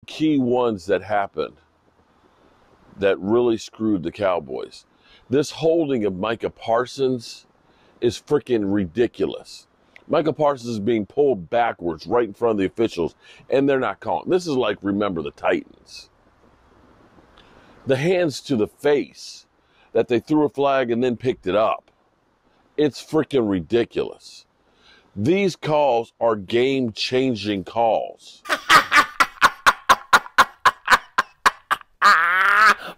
key ones that happened that really screwed the Cowboys. This holding of Micah Parsons is freaking ridiculous. Micah Parsons is being pulled backwards right in front of the officials, and they're not calling. This is like, remember the Titans. The hands to the face that they threw a flag and then picked it up. It's freaking ridiculous. These calls are game-changing calls.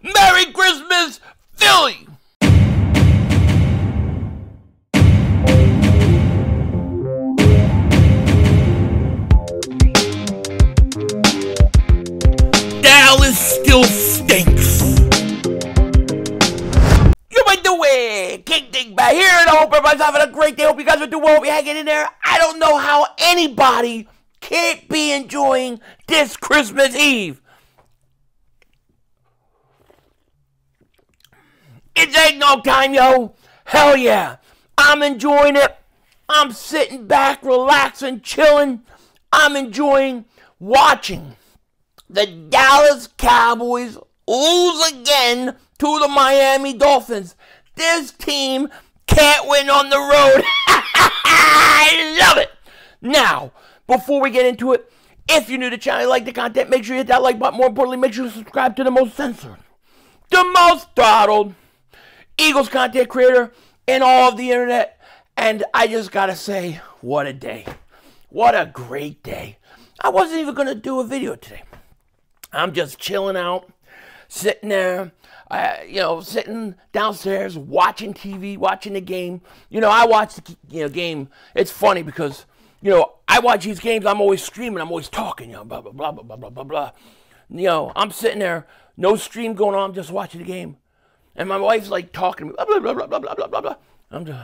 Merry Christmas, Philly! Dallas still stinks. You might do it. King Dingbat here, and I hope everybody's having a great day. Hope you guys are doing well. Hope you're hanging in there. I don't know how anybody can't be enjoying this Christmas Eve. It's eggnog time, yo. Hell yeah. I'm enjoying it. I'm sitting back, relaxing, chilling. I'm enjoying watching the Dallas Cowboys lose again to the Miami Dolphins. This team can't win on the road. I love it. Now, before we get into it, if you're new to the channel, you like the content, make sure you hit that like button. More importantly, make sure you subscribe to the most censored, the most throttled Eagles content creator in all of the internet. And I just gotta say, what a day. What a great day. I wasn't even gonna do a video today. I'm just chilling out, sitting there, sitting downstairs, watching TV, watching the game. I watch the game. It's funny because, I watch these games, I'm always screaming, I'm always talking, blah, blah, blah, blah, blah, blah, blah. I'm sitting there, no stream going on, I'm just watching the game. And my wife's like talking to me, blah, blah, blah, blah, blah, blah, blah, blah. I'm just,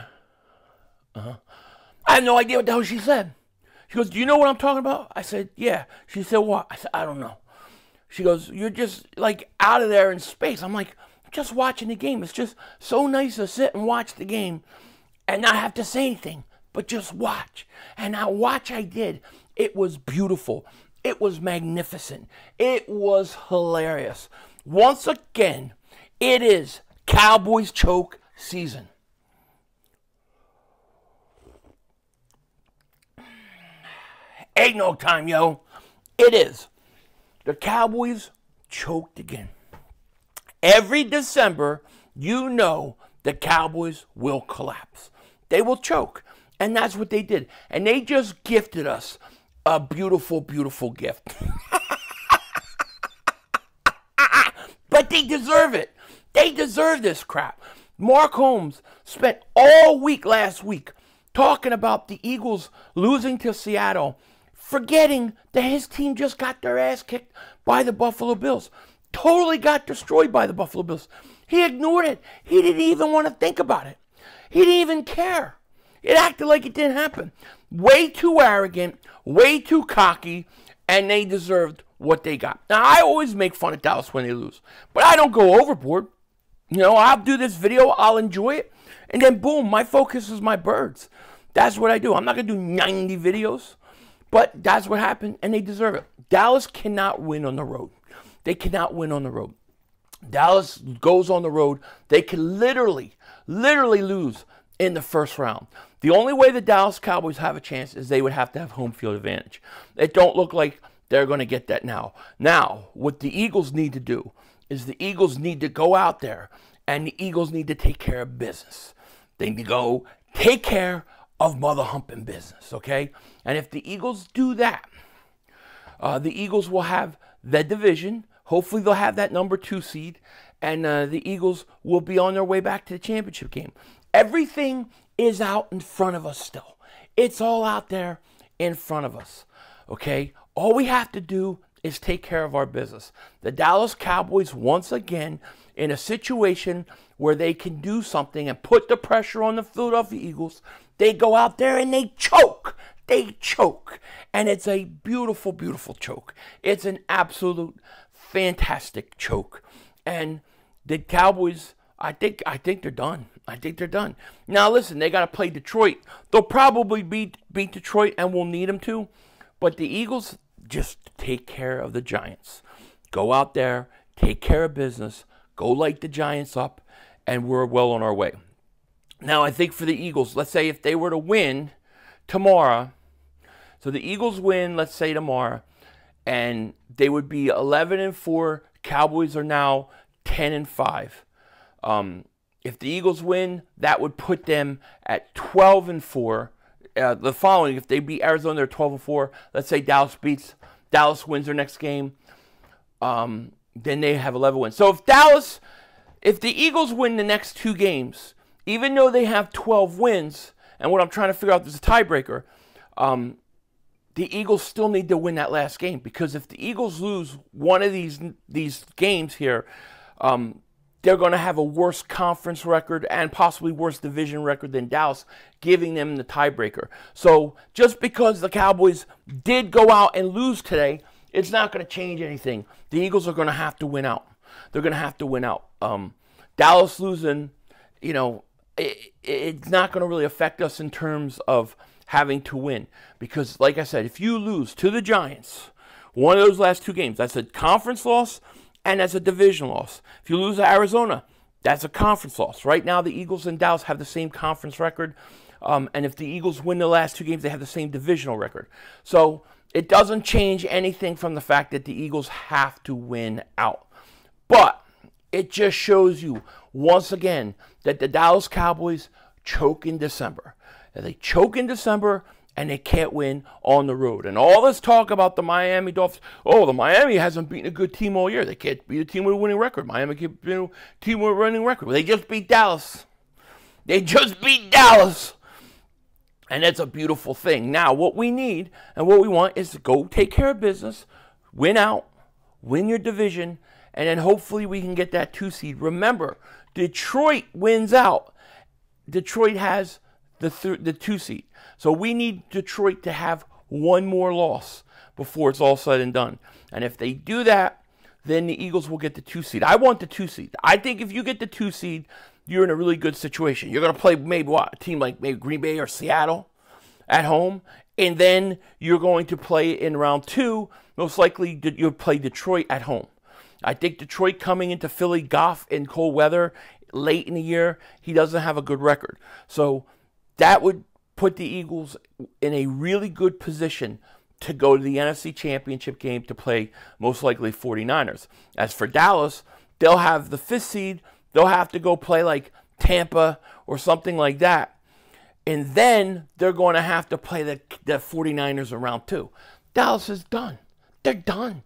I have no idea what the hell she said. She goes, do you know what I'm talking about? I said, yeah. She said, what? I said, I don't know. She goes, you're just like out of there in space. I'm like, I'm just watching the game. It's just so nice to sit and watch the game and not have to say anything, but just watch. And I did. It was beautiful. It was magnificent. It was hilarious. Once again, it is Cowboys choke season. Eggnog time, yo. It is. The Cowboys choked again. Every December, the Cowboys will collapse. They will choke. And that's what they did. And they just gifted us a beautiful, beautiful gift. But they deserve it. They deserve this crap. Mark Holmes spent all week last week talking about the Eagles losing to Seattle, forgetting that his team just got their ass kicked by the Buffalo Bills. Totally got destroyed by the Buffalo Bills. He ignored it. He didn't even want to think about it. He didn't even care. It acted like it didn't happen. Way too arrogant, way too cocky, and they deserved what they got. Now, I always make fun of Dallas when they lose, but I don't go overboard. I'll do this video, I'll enjoy it, and then boom, my focus is my birds. That's what I do. I'm not going to do 90 videos. But that's what happened, and they deserve it. Dallas cannot win on the road. They cannot win on the road. Dallas goes on the road. They can literally lose in the first round. The only way the Dallas Cowboys have a chance is they would have to have home field advantage. It don't look like they're going to get that now. Now, what the Eagles need to do is the Eagles need to go out there, and the Eagles need to take care of business. They need to go take care of mother humping business, okay? And if the Eagles do that, the Eagles will have the division. Hopefully they'll have that number 2 seed, and the Eagles will be on their way back to the championship game. Everything is out in front of us still. It's all out there in front of us, okay? All we have to do is take care of our business. The Dallas Cowboys, once again, in a situation where they can do something and put the pressure on the Philadelphia Eagles, they go out there and they choke. They choke. And it's a beautiful, beautiful choke. It's an absolute fantastic choke. And the Cowboys, I think they're done. I think they're done. Now, listen, they got to play Detroit. They'll probably beat Detroit, and we'll need them to. But the Eagles, just take care of the Giants. Go out there, take care of business, go light the Giants up, and we're well on our way. Now, I think for the Eagles, let's say if they were to win tomorrow, so the Eagles win, let's say tomorrow, and they would be 11-4. Cowboys are now 10-5. If the Eagles win, that would put them at 12-4. The following, if they beat Arizona, they're 12-4. Let's say Dallas wins their next game. Then they have 11 wins. So if the Eagles win the next 2 games, even though they have 12 wins, and what I'm trying to figure out is a tiebreaker, the Eagles still need to win that last game, because if the Eagles lose one of these games here, they're going to have a worse conference record and possibly worse division record than Dallas, giving them the tiebreaker. So just because the Cowboys did go out and lose today, it's not going to change anything. The Eagles are going to have to win out. They're going to have to win out. Dallas losing, it's not going to really affect us in terms of having to win. Because, like I said, if you lose to the Giants, one of those last 2 games, that's a conference loss and that's a division loss. If you lose to Arizona, that's a conference loss. Right now, the Eagles and Dallas have the same conference record. And if the Eagles win the last 2 games, they have the same divisional record. So it doesn't change anything from the fact that the Eagles have to win out. But it just shows you, once again, that the Dallas Cowboys choke in December. And they choke in December, and they can't win on the road. And all this talk about the Miami Dolphins, the Miami hasn't beaten a good team all year. They can't beat a team with a winning record. Miami can't beat a team with a winning record. Well, they just beat Dallas. They just beat Dallas. And that's a beautiful thing. Now, what we need and what we want is to go take care of business, win out, win your division, and then hopefully we can get that 2 seed. Remember, Detroit wins out. Detroit has the 2 seed. So we need Detroit to have 1 more loss before it's all said and done. And if they do that, then the Eagles will get the 2 seed. I want the 2 seed. I think if you get the 2 seed, you're in a really good situation. You're going to play maybe a team like maybe Green Bay or Seattle at home, and then you're going to play in round 2. Most likely you'll play Detroit at home. I think Detroit coming into Philly, Goff in cold weather late in the year, he doesn't have a good record. So that would put the Eagles in a really good position to go to the NFC Championship game to play most likely 49ers. As for Dallas, they'll have the 5th seed. They'll have to go play like Tampa or something like that. And then they're going to have to play the 49ers in round 2. Dallas is done. They're done.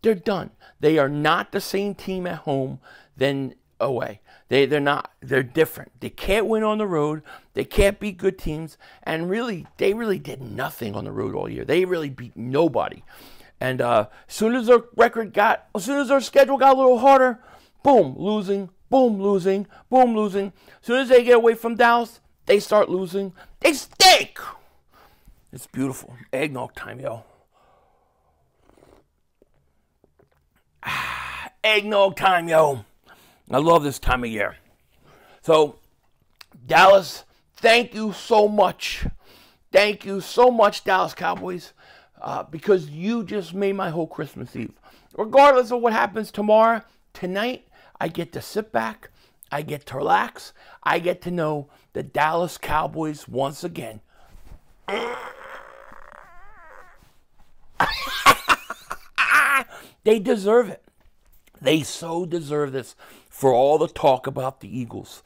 They're done. They are not the same team at home than away. They're not. They're different. They can't win on the road. They can't beat good teams. And really, they really did nothing on the road all year. They really beat nobody. And as soon as their schedule got a little harder, boom, losing, boom, losing, boom, losing. As soon as they get away from Dallas, they start losing. They stink. It's beautiful. Eggnog time, yo. Eggnog time, yo. I love this time of year. So, Dallas, thank you so much. Thank you so much, Dallas Cowboys, because you just made my whole Christmas Eve. Regardless of what happens tomorrow, tonight, I get to sit back. I get to relax. I get to know the Dallas Cowboys once again. They deserve it. They so deserve this for all the talk about the Eagles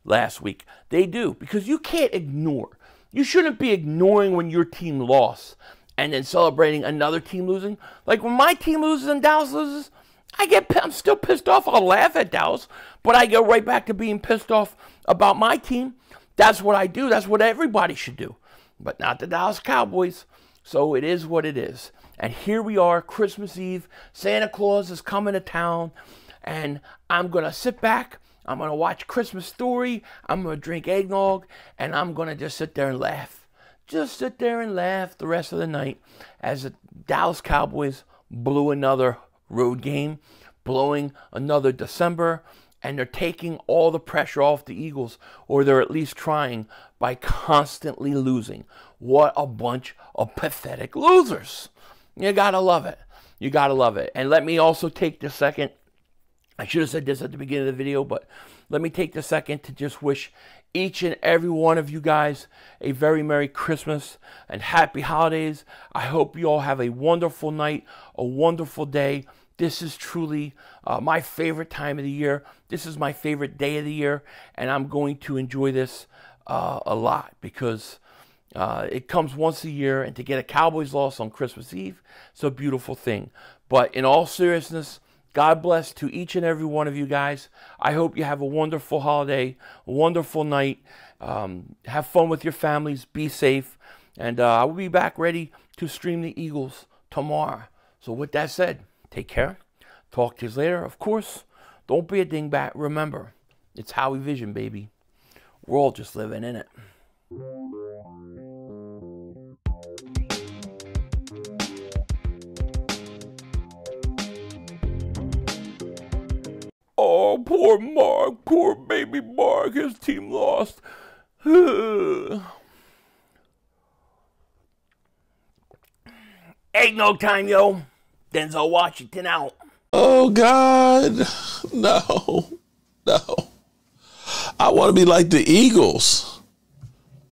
last week. They do, because you can't ignore. You shouldn't be ignoring when your team lost and then celebrating another team losing. Like when my team loses and Dallas loses, I'm still pissed off. I'll laugh at Dallas, but I go right back to being pissed off about my team. That's what I do. That's what everybody should do, but not the Dallas Cowboys. So it is what it is. And here we are, Christmas Eve. Santa Claus is coming to town, and I'm going to sit back. I'm going to watch Christmas Story. I'm going to drink eggnog, and I'm going to just sit there and laugh. Just sit there and laugh the rest of the night as the Dallas Cowboys blew another road game, blowing another December, and they're taking all the pressure off the Eagles, or they're at least trying, by constantly losing. What a bunch of pathetic losers. You gotta love it. You gotta love it. And let me also take the second. I should have said this at the beginning of the video, but let me take the second to just wish each and every one of you guys a very Merry Christmas and Happy Holidays. I hope you all have a wonderful night, a wonderful day. This is truly my favorite time of the year. This is my favorite day of the year, and I'm going to enjoy this a lot because it comes once a year, and to get a Cowboys loss on Christmas Eve, it's a beautiful thing. But in all seriousness, God bless to each and every one of you guys. I hope you have a wonderful holiday, a wonderful night. Have fun with your families. Be safe. And I will be back ready to stream the Eagles tomorrow. So with that said, take care. Talk to you later. Of course, don't be a dingbat. Remember, it's Howie Vision, baby. We're all just living in it. Oh, poor Mark. Poor baby Mark. His team lost. Eggnog time, yo. Denzel Washington out. Oh, God. No. I want to be like the Eagles.